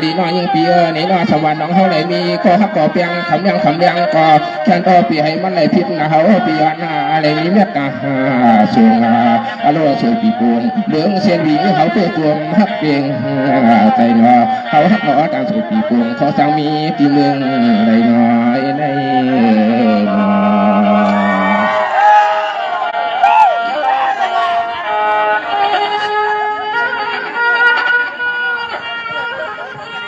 ลีน้อยยิงปีนี่น้อยสวรรค์น้องเฮาไหนมีข้อฮักก่อเปียงคำยังก่อแค่นต่อปีให้มันไหลพิษนะเฮาปีย้อนอะไรมีเม็ดนะสูงอโลสูปีปูนเหลืองเสียนวีเขาเพื่อตัวฮักเปียงใจเนาะเขาฮักเนาะตามสูปีปูนเขาสั่งมีปีเมืองไรน้อยใน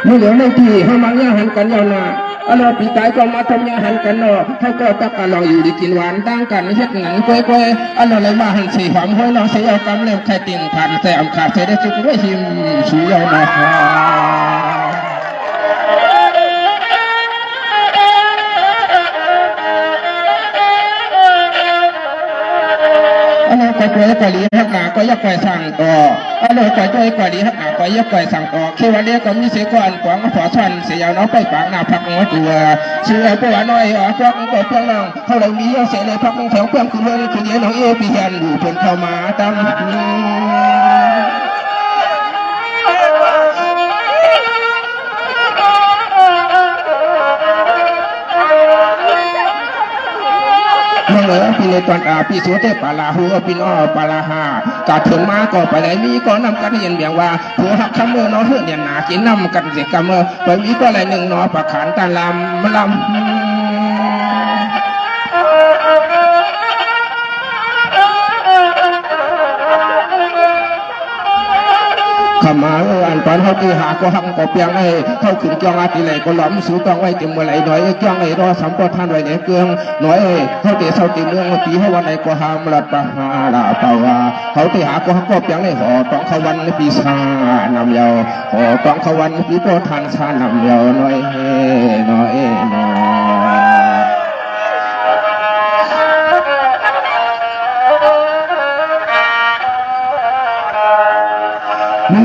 เมื่อเหลือในที่เขามังย่าหันกันยาวนาอร่อยปีกายก็มาทำย่าหันกันเนาะเขาก็ตักกันลองอยู่ดีกินหวานตั้งกันเฮ็ดหนังกล้วยอร่อยเลยมาหันสีหอมห้อยลองเสียกำเล็บไข่ติ่งผ่านใส่อำขาดใส่ได้สุกด้วยหิมสูยาวนาก็กล้วยกะลีฮักหนาก็ยักไก่สั่งก่ออร่อยกล้วยกะลีฮักหนาก็ยักไก่สั่งก่อเขวันเลี้ยก็มีเสียก่อนขวางฝอชันเสียยาวน้องไปฝังหน้าพักหัวตัวเชื่อปวดน้อยพวกก็เพียงน้องเขาเลยมีเสียเลยพักแถวเพื่อนคือเพื่อนคือเลี้ยน้องปีเฮียนอยู่เพิ่นเข้ามาตามพี่ในตอนพี่สุเทพปาลาหัวพี่น้อปาลาหากาถึงมาก็ไปไหนมีก็นำกันเห็นเบียงว่าหัวหักคำเมื่อน้อเฮือเนี่ยหนากินนำกันเสียกำเมื่อไปมีก็อะไรหนึ่งน้อปากขานตาลำขมาอันตอนเขาตีหาก็หังก็เปียงไอ้เข้าขึ้นจ้องอาทิไหลก็หล้อมสูตองไว้เต็มเมื่อไหร่หน่อยจ้องไอ้รอสัมปทานไว้เนี่ยเกลืองหน่อยเขาตีเสาตีเมืองตีให้วันไหนก็หามรัดปะหาลาเป่าเขาตีหาก็หังก็เปียงไอ้ห่อต้องเขาวันปีชานำเยาห่อต้องเขาวันปีโปทานชานำเยาหน่อยหน่อย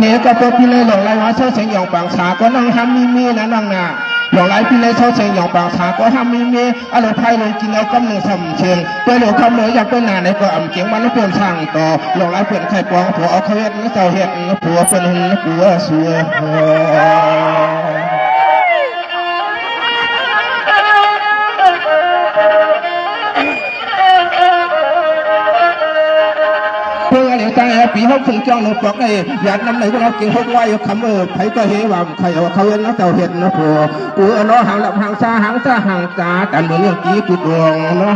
เนี่ยก็ตัวพี่เลยหลงไหลว่าเช่าเสียงหยองปังสาก็นั่งทำมีนะนั่งน่ะหลงไหลพี่เลยเช่าเสียงหยองปังสาก็ทำมีอารมณ์ไพ่เลยกินเอากำเนิดสำเชิงเพื่อหลงคำเลยอยากเป็นหนาในก็อ่ำเกียงมันเปลี่ยนช่างต่อหลงไหลเปลี่ยนไข่ปองผัวเอาเขาเห็ดเจ้าเห็ดผัวเป็นผัวสัวเพื่ออะไรตั้งปีเขาฝึกจ้องหนูบอกไอ้หยาดน้ำไหนก็เราเก่งหกไว้คำไผ่ก็เฮว่าใครเอาเขาเห็นนะเจ้าเห็นนะผัวกูน้อหางหลับหางซาหางตาหางตาแต่เหมือนอย่างกี้กูดวงเนาะ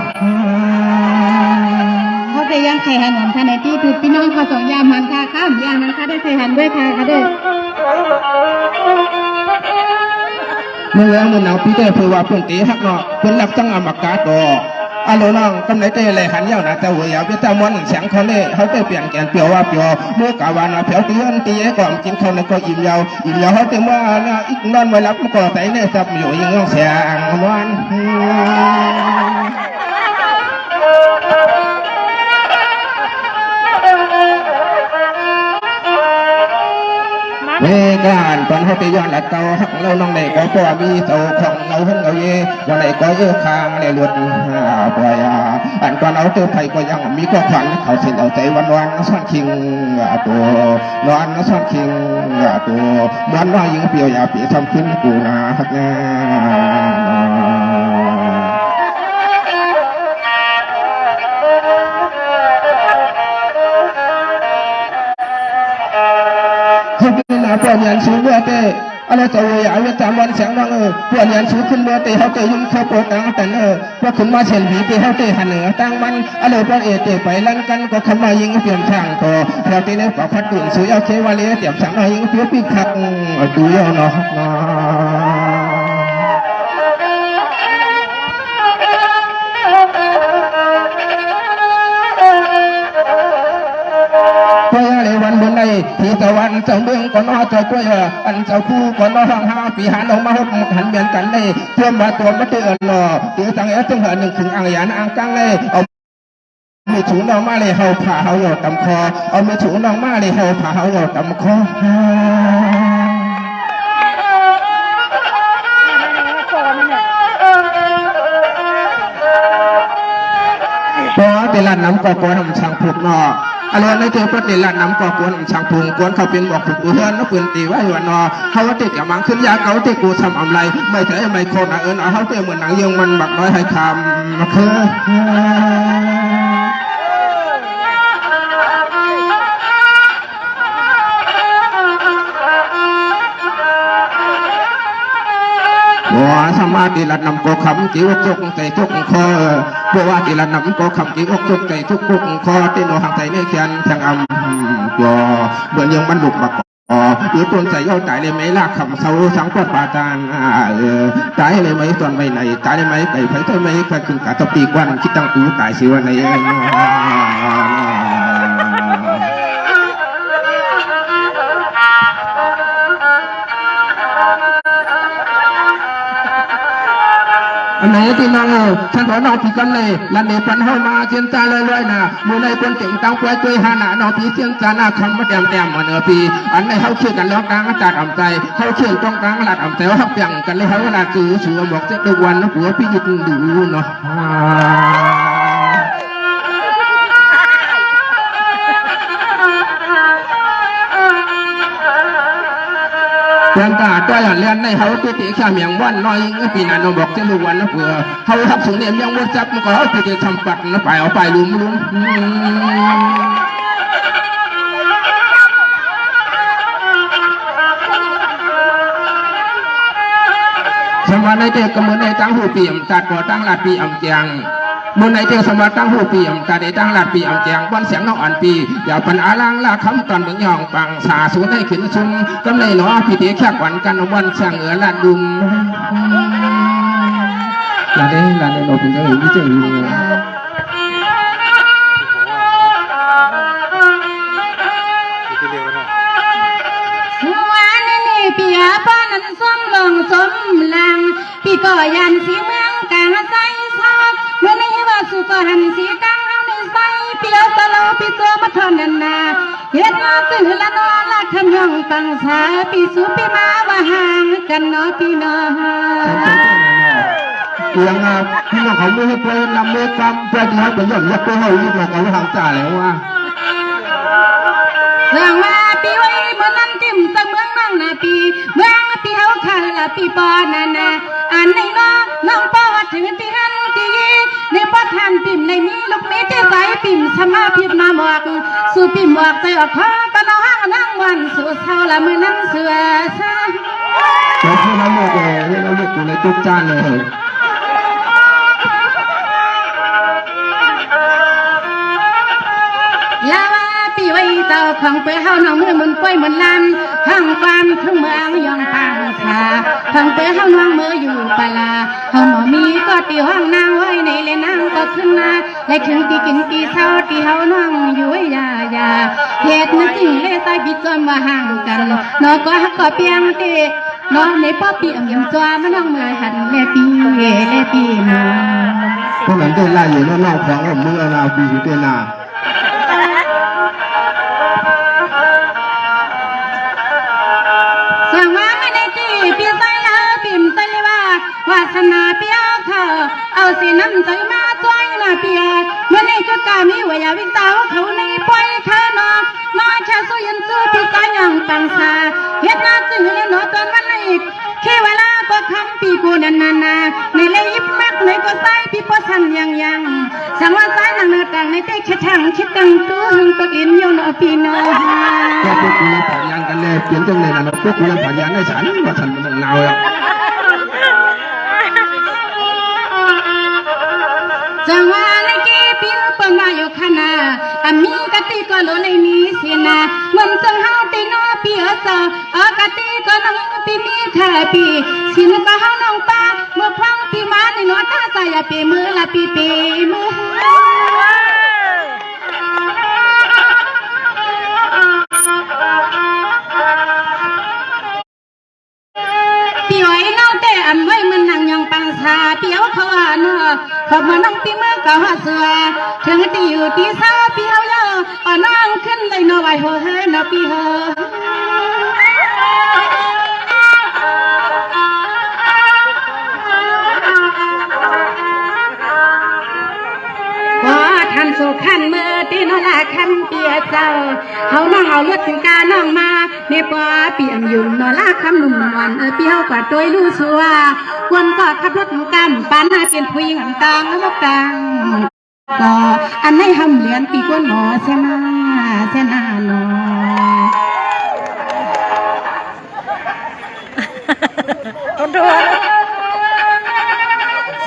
เขาไปยังไข่หันหอมท่านในที่คือพี่น้องเขาสองยามหันค่ะข้ามยามนั้นค่ะได้ไข่หันด้วยค่ะค่ะด้วยเมื่อแล้วเมื่อหนาวพี่เต้เพื่อว่าเพื่อนตีหักเนาะเพื่อนรักจังอมกาต่ออารมณ์น้องกำไรเตะเลยหันยาวนะแต่หัวยาวเป็นตามวันเสียงเขาเล่เขาเตะเปลี่ยนแกนเปลี่ยวว่าเปลี่ยวเมื่อกาวานาเผียวเตี้ยนตีก่อนกินเขาในก็อิ่มยาวเขาเต็มว่าอีกนอนไว้รับก็ใส่เนื้อสับอยู่ยังเสียงวันเมื่อการตอนเขาไปย้อนหลัดเตาหักเราน้องในก็ปล่อยมีเตาของเราhunเราเย่วันไหนก็เยอะคางในหลุดปล่อยอันตอนเอาเตาไผ่ก็ยังมีก็ขวัญเขาเส้นเอาใจวันซ่อนคิงตัวนอนซ่อนคิงตัวมันน้อยยิงเปียวอย่าปีทำขึ้นกูนาฮักแน่ปวดยันสูงเมื่อเตะอะไรตัวใหญ่เวทวันเสียงดังปวดยันสูงขึ้นเมื่อเตะเขาเตะยุ่งเขาปวดดังแต่ว่าขึ้นมาเฉียนผีเตะเขาเตะหันเหนือตั้งมันอะไรปวดเตะไปลั่นกันก็เข้ามายิงเปลี่ยนช่างต่อเราเตะเนี่ยปอกพัดตุ่นสวยเอาเชวาเล่เตรียมสั่งยิงเพี้ยปีขัดดูเยอะเนาะวันบนในที่ตะวันเจ้าเมืองก่อนน้อเจ้ากล้วยอันเจ้าคู่ก่อนน้อห้องห้าปีหันออกมาหกหันเบียนกันเลยเพื่อมาตัวมาเตือนหล่อตีสังเอจึงหันหนึ่งถึงอ่างยานอ่างกังเลยเอามีถุงน้องมาเลยเฮาผ่าเฮาหยอดตำคอเอามีถุงน้องมาเลยเฮาผ่าเฮาหยอดตำคอพอแต่ละน้ำก็พอทำช่างผูกนอ อะไรในเทพประเดี๋ยวนำก่อกวนช่างพุงกวนเขาเป็นบอกผูกเฮือนนักปืนตีไว้หัวนอเขาว่าติดอย่ามังขึ้นยาเขาติดกูทำอะไรไม่ใช่ไม่โคนเอิญเขาเตี้ยเหมือนหนังยังมันบักน้อยให้คำมาคือสมาธิละนำโกคำจิวจุกใจทุกคอบัวติละนำโกคำจิวจุกใจทุกคอที่โนหังใจในเขียนช่างยอเบื่อยังมันดุบักหรือต้นใจย่อตายเลยไหมลากคำเสาสังปอดปาจานตายเลยไหมตอนใบไหนตายเลยไหมไก่ไฟตายไหมก็คือกาตะปีกวันคิดตั้งกูตายสิวันไหนอันไหนที่น้องฉันขอน้องพี่กันเลยลันเนปันเข้ามาเชียนจาเลยๆนะมือในคนเก่งตั้งป่วยด้วยหาหนาน้องพี่เชียนจาหน้าคำมาแต้มมาเนื้อพี่อันไหนเขาเชื่อกันแล้วกลางจัดอ่ำใจเขาเชื่อตรงกลางหลัดอ่ำใจว่าเขาเปลี่ยนกันเลยเขาหลัดจื้อชัวบอกจะดูวันนะหัวพี่ยึดดูเนาะเพื่อนตาตัวอย่างเรียนในเขาตัวตีข้าเมียงวันน้อยปีนั้นเราบอกจะรู้วันนะเผื่อเขาทับสูงเนี่ยยังวัดจับมันก็เขาตัวทำปัดนะไปเอาไปลุ้มสมัยในเด็กก็เหมือนในตั้งหูเปี่ยมจัดก่อตั้งหลัดปีอ่ำเจียงมือในเด็กสมัยตั้งหูเปี่ยมจัดในตั้งหลัดปีอ่ำเจียงวันเสียงน้องอ่อนปีอย่าปันอาลังลาคำตอนเมืองยองปังสาสูนให้ขึ้นชุมกำในหนอพิธีแค่วันกันวันเสียงเอือลาดุมลาเด้เราเป็นเจ้าหญิงที่เจ้าหญิงปียป้านั้นส้มลงสมลังปีก่อยันสีเมืองกาใส่ซอกเมื่อนี้ว่าสุกหันสีดังในใส่เปียวตะโลปีตัวมาทอนนันนาเฮ็ดมาตื่นละนอนละคำยองปังสาปีสุปีมาว่าห่างกันเนาะพี่น้องเรื่องพี่น้องเขาไม่ให้เพลินลำเมฆความเพื่อที่เขาเป็นอย่างยักษ์เขาอีกแล้วเขาทำจ่าแล้วว่าเรื่องว่าปีไว้เมื่อนั้นจิ้มตั้งเมืองนั่งนาปีเมืองปีเขาขาละปีปอนานาอันในน้องปอถึงปีหันตีในปอดหันปิ่มในมีลูกเมฆใสปิ่มสมาพิบมาหมอกสู่ปิ่มหมอกใจออกคอตะนห้างนั่งวันสู่เช้าละมือนั่งเสือซาเราพูดแล้วหมดเลยเราเรียกอยู่ในตุ๊กจานเลยลาวาปีไว้เจ้าของเปื่อเฮาน้องมือมันป่วยมันลำห้างความทุ่งเมืองยองปังชาของเปื่อเฮาน้องมืออยู่ปลาเฮาหมอมีก็ตีห้องนางไว้ในเลนางก็ขึ้นมาและถึงตีกินตีเช้าตีเฮาน้องอยู่ยาเหตุนั้นจริงเลยตายบิดจนว่าห่างกันน้องก็ฮักก็เปียงเตน้องในป้อปียำจวมันน้องเมื่อหันเลปีมาพวกนั้นได้ไล่อยู่นอกของมือนาบีเตนาเสียงว่าไม่ได้ตีปีใส่ละปิ่มใส่เลยว่าวาสนาเปียเขาเอาสีน้ำใจมาต้วยนาเปียเมื่อในจุดกามีวายาวิตาเขาในปล่อยข้านอมาแค่สู้ยันสู้ปีกายังปังสาเฮ็ดนาจึงเลยหนอตอนวันนี้แค่เวลาก็คำปีกูนันนาในเลยยิบแม็กในก็ใส่ปีพอทันยังสังว่าใส่หนังเนื้อต่างในเตะแค่ช่างคิดตังตัวหึงตัวอินโยนอปีนอก็พวกกูยังผ่านยันกันเลยเปลี่ยนตรงไหนนะพวกกูยังผ่านยันในฉันว่าฉันมันหนาวอ่ะจังว่าในเก็บปิ้งปนมาอยู่ขนาอามีกะติก็โลในนี้เสียนาเหมือนจังเฮาตีน้อปีเออกะติก็น้องปีมีแค่ปีสินก็เฮาน้องป้าเมื่อพลังปีมาในน้อตาใจปีมือละปีมือปีไว้น้องแต่อันไว้มันนั่งยังปังชาเปียวเขาอ่านขอบมาน้องปีมือก็หัวเสือถึงตีอยู่ตีเศร้าเปียวเยอะอ่อนนั่งขึ้นเลยน้อไว้หัวเฮน้อปีเฮว่าทันสุขันเมื่อตีน อละคำเปียเจ้าเฮามาเฮาเลือดถึงกาน้องมาเนปอเปียมอยู่นอละคำหนุ่มนวลเปียวกว่าตัวรู้ชัวควรก็ขับรถกันปานหน้าเป็นผู้หญิงต่างแล้วกลางก็อันให้หำเหรียญปีก้นหนอเสนาหนอ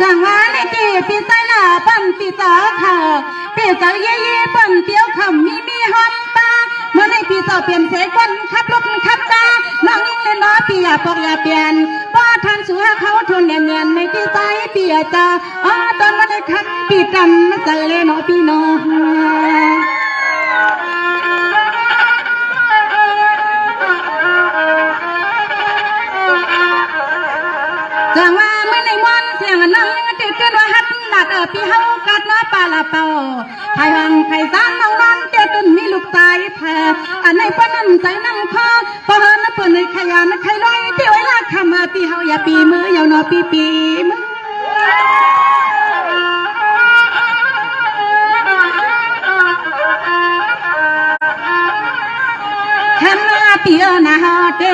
สั่งว่าในจีปีใต้ละปั่นปีต่อข่าวปีต่อเย่ปั่นเปียวคำมีฮอนตาเมื่อในปีต่อเปลี่ยนเสกคนขับรถขับตาน้องยิ่งเล่นน้อปีอย่าปอกอย่าเปลี่ยนป้าทันสู่เขาทนเนียนในปีใต้ปีจะตอนวันในคันปีจำมาเจอเลยน้อปีน้องจังว่าเมื่อในวันเสียงนั่งติดกันว่าฮัดหลัดปีเฮากัดน้อปลาละเป่าไผ่หังไผ่ซ้ำน้องนั่งเตี้ยตุนมีลูกตายแพ้อันในปนั่นใจนั่งคอปะนับเปิดในขยานใครลอยเตี้ยไว้ละคำปีเฮาอย่าปีมือยาวนอปีมือทำมาปีนะฮะเต้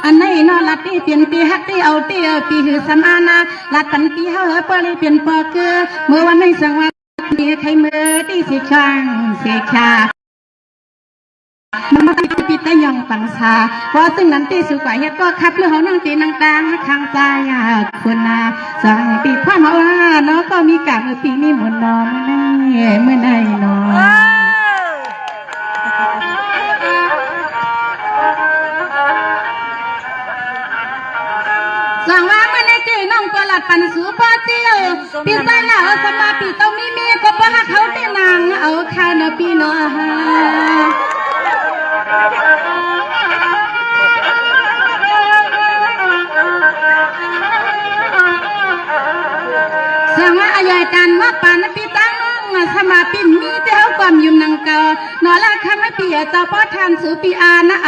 อันไหนนอลัดที่เปลี่ยนปีฮักที่เอาเตี้ยปีหือสมานาลัดปันปีเฮาเปลี่ยนเปลี่ยนปอเกอเมื่อวันในสังวันมีใครเมื่อที่สิช่างเสกชามันมาติดปีตะยองปังชาเพราะซึ่งนั้นที่สุกว่าเฮ็ดก็ขับเรื่องเขานั่งตีนังตางข้างใจคนนาสั่งปีพ่อเนาะเนาะก็มีกาบปีมีหมุนนอนเมื่อไหร่นอนสั่งว่าเมื่อในจีน้องตัวหลัดปันสูปอเตียวปีใต้ละสมาปีเต้ามีก็ปะฮักเขาเต้นางเอาคานาปีนอฮาสั่งว่าอายายกันว่าปานปีตั้งสมาปีมีเจ้าความยุ่มนังเกานอละคำไม่เปียเจ้าป้อทานสูปีอานะ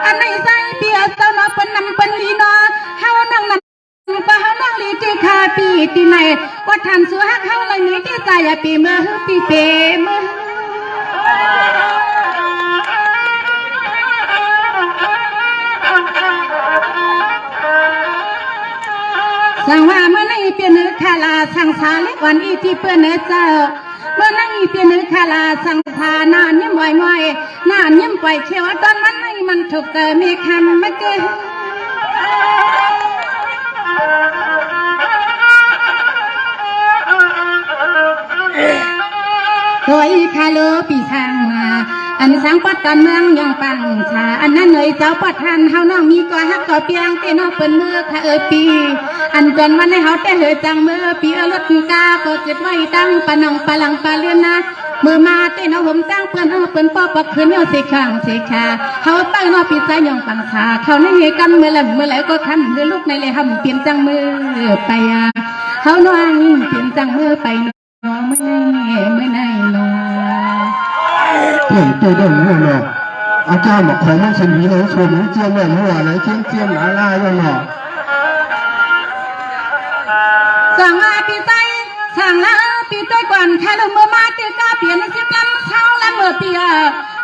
อันไหนใส่เปียเจ้านอเป็นนำเป็นลีนอเฮานั่งนำปะเฮานั่งลีที่คาปีที่ไหนว่าทานสูฮักเฮาเลยนี้ที่ใจปีเมื่อปีเปเมื่อสั่งว่าเมื่อในเปลี่ยนเนื้อคาลาสั่งสาเล็กวันอีที่เปื้อนเนื้อเจ้าเมื่อในเปลี่ยนเนื้อคาลาสั่งสานานยิ้มไหวไหวนานยิ้มไหวเขียวตอนมันในมันถูกเติมมีคำไม่เกินโดยคาโลปีทางมาอันสังปัดการเมืองยังปังชาอันนั้นเลยเจ้าปัดทันเฮาน้องมีก็ฮักก็เปียงเต้นเปิ้นมือค่ะปีอันจนวันให้เฮาแต่เฮจังมือปีรถกาก็เกิดไว้ตั้งปะนองปะลังปะเลือนนะมือมาเต้นผมตั้งเปิ้นป้อปักคืนสิข้างสิขาเฮาตั้งนอปีใจยังปังชาเขาในเหกันเมื่อไหร่ก็คันคือลูกในเลยหำเปลี่ยนจังมือไปเฮาน้องเปลี่ยนจังมือไปไม่ได้นอเปลี่ยนตัวเดิมหัวเนาะอาจารย์บอกของมันเป็นวิเลยชมเจียมเนี่ยหัวไหนเจียมหลายลายแล้วเนาะสั่งมาปีใต้สั่งแล้วปีใต้ก่อนแค่เราเมื่อมาเตี้ยกาเปลี่ยนสิบลำเท้าและเมื่อเปีย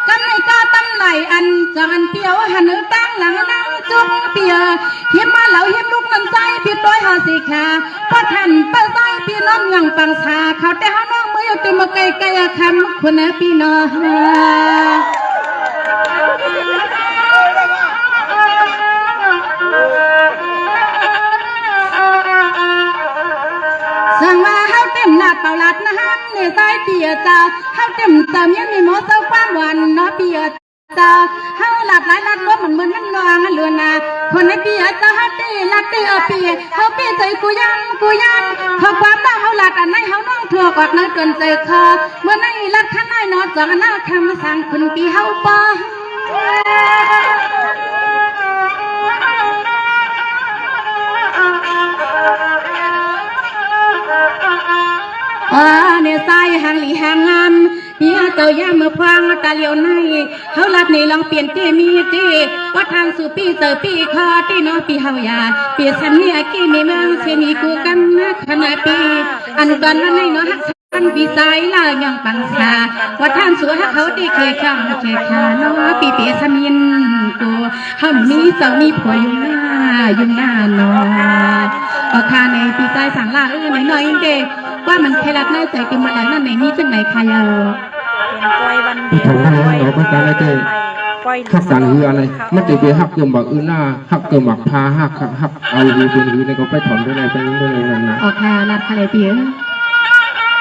กันในกาตั้มไหลอันจังเปียวหันตั้งหลังนั่งจุกเปียเฮียมาเหล่าเฮียลูกน้ำใจพี่ต้อยหาสิขาพอทันป้าใจพี่น้องยังปังชาเขาแต่เขาน้องเมื่ออยู่ตัวมาไกลคำคนนะพี่น้องสั่งว่าเฮาเต็มหน้าเป่าลัดนะฮะเนี่ยใต้เปียจ้าเฮาเต็มเติมยังมีหมอเจ้าความหวานเนาะเปียจ้าเฮาหลัดหลายลัดรถเหมือนนั่งนองเลือนาคนในเปียจ้าฮัตตีลัดตีเปียเฮาเปียใจกูยันขอความน่าเฮาหลัดอันไหนเฮาน้องทั่วกอดนั้นจนใจคอเมื่อในลัดข้างในนอนจังหน้าคำสั่งคุณปีเฮาปอเนี่ยใส่หางหลีหางงามเฮียเจ้าย่ามือพวางตาเลียวในเขาลัดนี่ลองเปลี่ยนที่มีที่ว่าทางสู่ปีเจอปีคอที่น้องปีเฮายาเปลี่ยนสันเนี่ยกี่มีเมืองเชมีกูกันนะขณะปีอันก่อนนั้นในน้อง ท่านวิจัยลายังปังสาว่าท่านสัวเขาดีเคยข้ามเคยขาเนาะปีเปียสมินตัวห้ามมีสามีผัวยุ่งหน้าเนาะเอาคาในปีใจสั่งลาหน่อยเด็กว่ามันแค่รักน้าใจกินมาแล้วนั่นไหนมีจังไหนใครเอาผมว่าเราเป็นการอะไรฮักกันคืออะไรมันจะไปฮักเกิมบักอื่นหน้าฮักเกิมบักพาฮักเอาอยู่เป็นอยู่ในก็ไปถอนด้วยในเป็นด้วยนั่นนะโอเครัดใครเปีย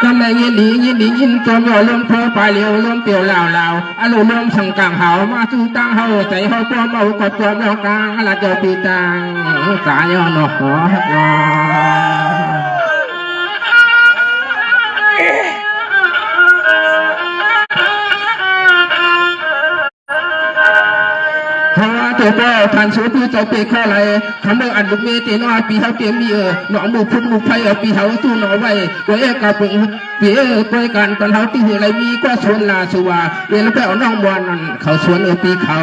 กันในยินดีตัวโยเริ่มโผล่ไปเร็วเริ่มเปลี่ยวลาวอารมณ์เริ่มสั่งกลางเฮามาสู้ตั้งเฮาใจเฮาป้อมเอากดตัวเรากลางละเจ้าปีตังสายย้อนหนอกฮักว่าเจ้าพ่อท่านสูปีเจ้าปีข้อไรทำเรื่องอันลูกเมตีน้อยปีเท้าเตรียมมีหนองบุกพุ่งบุกไฟปีเท้าตู้หนอไว้ตัวเอกาปุ่งปีกวยกันตอนเท้าตีหืออะไรมีก็ชวนลาสุวาเรียนแล้วไปเอาน้องบอลนั่นเขาชวนปีเขา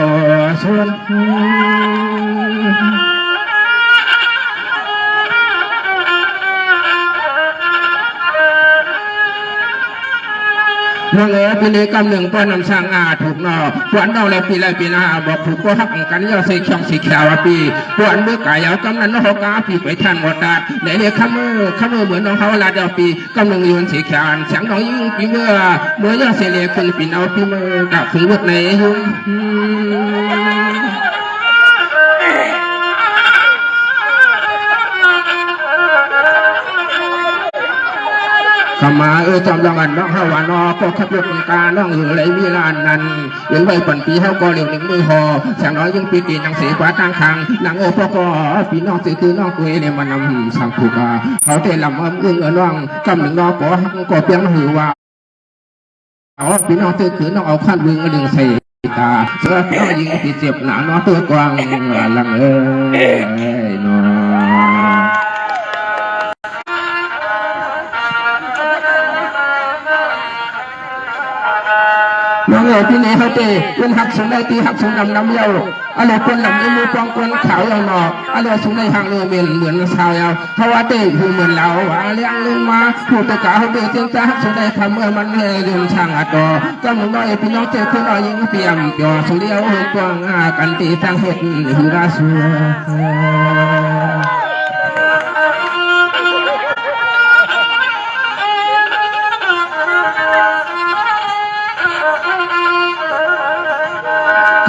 ชวนน้องปีนี้กำหนึ่งป้อนน้ำช่างถูกนอปวนน้องแล้วปีไรปีหน้าบอกถูกก็หักกันยาวสีช่องสีขาวปีปวนเมื่อกายเอากำนั้นน้องกาปีไปทันหมดดาดไหนเนี่ยข้ามือเหมือนน้องเขาลาดาวปีกำหนึ่งยืนสีขาวเสียงน้องยิ่งปีเมื่อยาเสียเลียขึ้นปีเอาปีมือกับถึงวัดไหนยุ่งขมาจำลองอันน้องเฮาวานอก็ขับรถกาน้องอยู่ไรมีลานนั้นเห็นไว้ปันปีเฮาก็เลี้ยงหนึ่งมือหอเสียงน้อยยิ่งปีตีนังเสียกว่าตั้งคางนางพ่อก็ปีน้องสื่อคือน้องกุยเนี่ยมานำสังผูกาเขาเตะลำน้องกำหนึ่งน้องก็เพียงหือว่าเอาปีน้องสื่อคือน้องเอาขั้นวิ่งเลี้ยงใส่ตาเสือน้องยิงตีเจ็บหนาน้องตัวกวางลังน้องน้องพี่เนี่ยเขาเตะเป็นหักสูงได้ตีหักสูงน้ำเยาวอะไรคนหลังมือปองคนขาวยาวหนออะไรสูงในห่างเรือเหมือนชาวยาวเขาว่าเตะคือเหมือนเราว่าเลี้ยงลงมาผู้ตะกาเขาเตะเจ้าจ้าหักสูงได้ทำเมื่อมันเรื่องช่างอัดดอก็มึงน้อยพี่น้องเตะคนน้อยยิงเปี่ยมจ่อสุเลี้ยวกวางกันตีทางเห็ดหือราชัว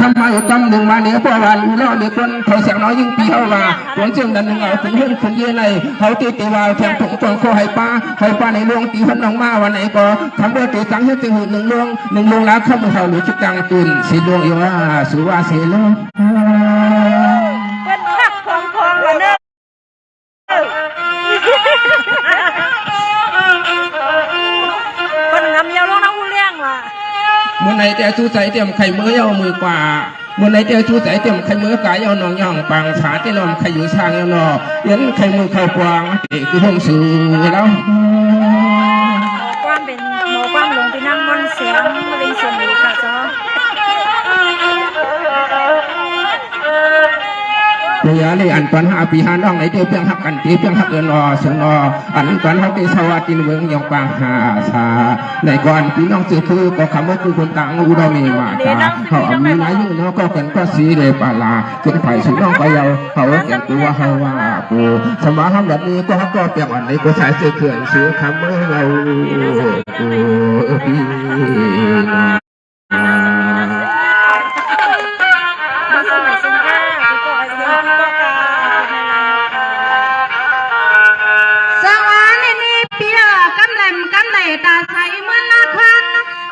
ทำไมกำหนึ่งมาเนี่ยพอวันอุโลเด็กคนเขาเสียงน้อยยิ่งปีเขาว่าหวงเชื่อมดันหนึ่งเอาถึงเฮือนคนเยอะเลยเขาตีตีว่าแข่งถุงตัวเขาให้ป้าในลวงตีคนน้องมาวันไหนก็ทำเพื่อตีสังเฮือนตีหุ่นหนึ่งลวงแล้วเข้ามาเขาหรือจุดจังตุนสีลวงอยู่ว่าสุว่าเสลเป็นผักพองๆเลยคนงำเยาว์ร้องน้ำหูเลี้ยงว่ะเมื่อไหนแต่ชูใส่เตรียมไข่มือเยามือกว่าเมื่อไหนแต่ชูใส่เตรียมไข่มือกายเยาหนองย่องปังขาเตนอมไข่อยู่ช่างเยาหนอเย็นไข่มือเข้ากวางเด็กคือห้องสูแล้วความเป็นหมอความลงไปนั่งบนเสียงมาเล่นเสียงดีค่ะจ๊อเดี๋ยวเลยอันปัญหาปีหาน้องไหนเดียวเพียงหักกันตีเพียงหักเอินอสนออันปัญหาที่สวัสดินเมืองยองปางหาชาในก่อนพี่น้องสื่อคือก็คำว่าคือคนต่างอุดมมีมาตาเขาอามีนายยิ่งน้องก็เป็นก็สีเดปาลาจนไผ่สุน้องไปเยาเขาแก่ตัวเขาว่าปูสมาทำแบบนี้ก็เปลี่ยนอันไหนก็ใช้เสื้อเขื่อนซื้อคำเมื่อเราปูพี่ตาใสเหมือนนาควัน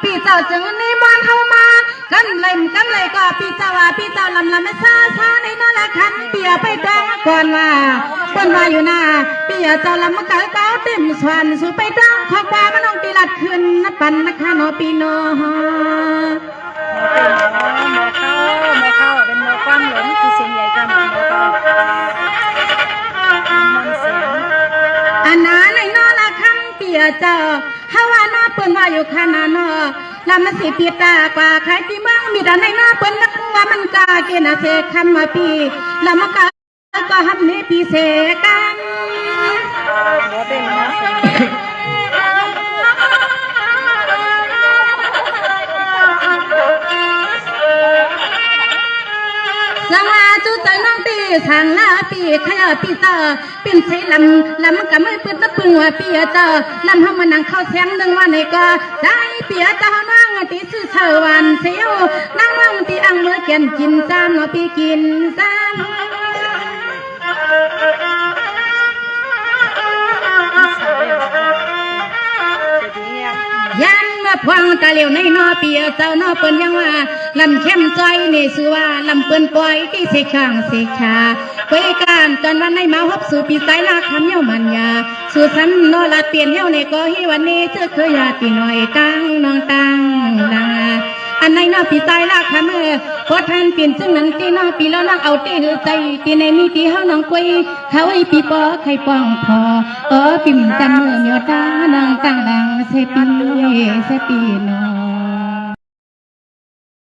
พี่เจ้าจึงนิมนต์เข้ามากันเลยก็พี่เจ้าลำไม่ซาในนั่นแหละคันเปียไปแดงก่อนว่าคนมาอยู่หน้าพี่เจ้าลำมาเก้าเต็มสวนสู่ไปดังขอความมันองตีลัดขึ้นนับปันนะคะโนปีโนหมอเข้าเป็นหมอความหลงคือเสียงใหญ่กันหมอเข้าอันนั้นในนอละคำเปียเจ้าฮาวานาเปิ้นว่าอยู่ขนาดนอลำมันสิปีตากว่าใครที่มั่งมีแต่ในหน้าเปิ้นนักว่ามันกาเกณฑ์เสกคำมาปีลำมันกาก็ฮับเนปีเสกัน ทางลาปีขยะปีเตอเป็นใช้ลำกับมือปืนตะปึงว่าปีเตอลำเฮามานั่งเข้าแสงดึงว่าในก็ได้ปีเตอนั่งตีซื้อเชวันเสียวนั่งว่างตีอังมือเกียนกินซ้ำเนาะปีกินซ้ำยันมาพวงตาเหลียวในนอเปียเจ้านอเปิ้นยังว่าลำเข้มจอยนี่ชื่อว่าลำเปิ้นปล่อยที่เสกช่างเสกชาไปการตอนวันในมาฮบสู่ปีสายลาคำเย้ามันยาสู่ซ้ำนอลาเปลี่ยนเย้าในก็ฮิวันนี้เจอเคยยาตีหน่อยตั้งน้องตั้งลาอันในนอปีสายลาคำพอท่านเปลี่ยนซึ่งนั้นตีนอปีแล้วนักเอาตีหือใจตีในมีตีเฮาน้องกุยเขาไอปีปอใครป้องพอปิ่มจำเมื่อเมียวตานางตั้งดังเสปีเนอ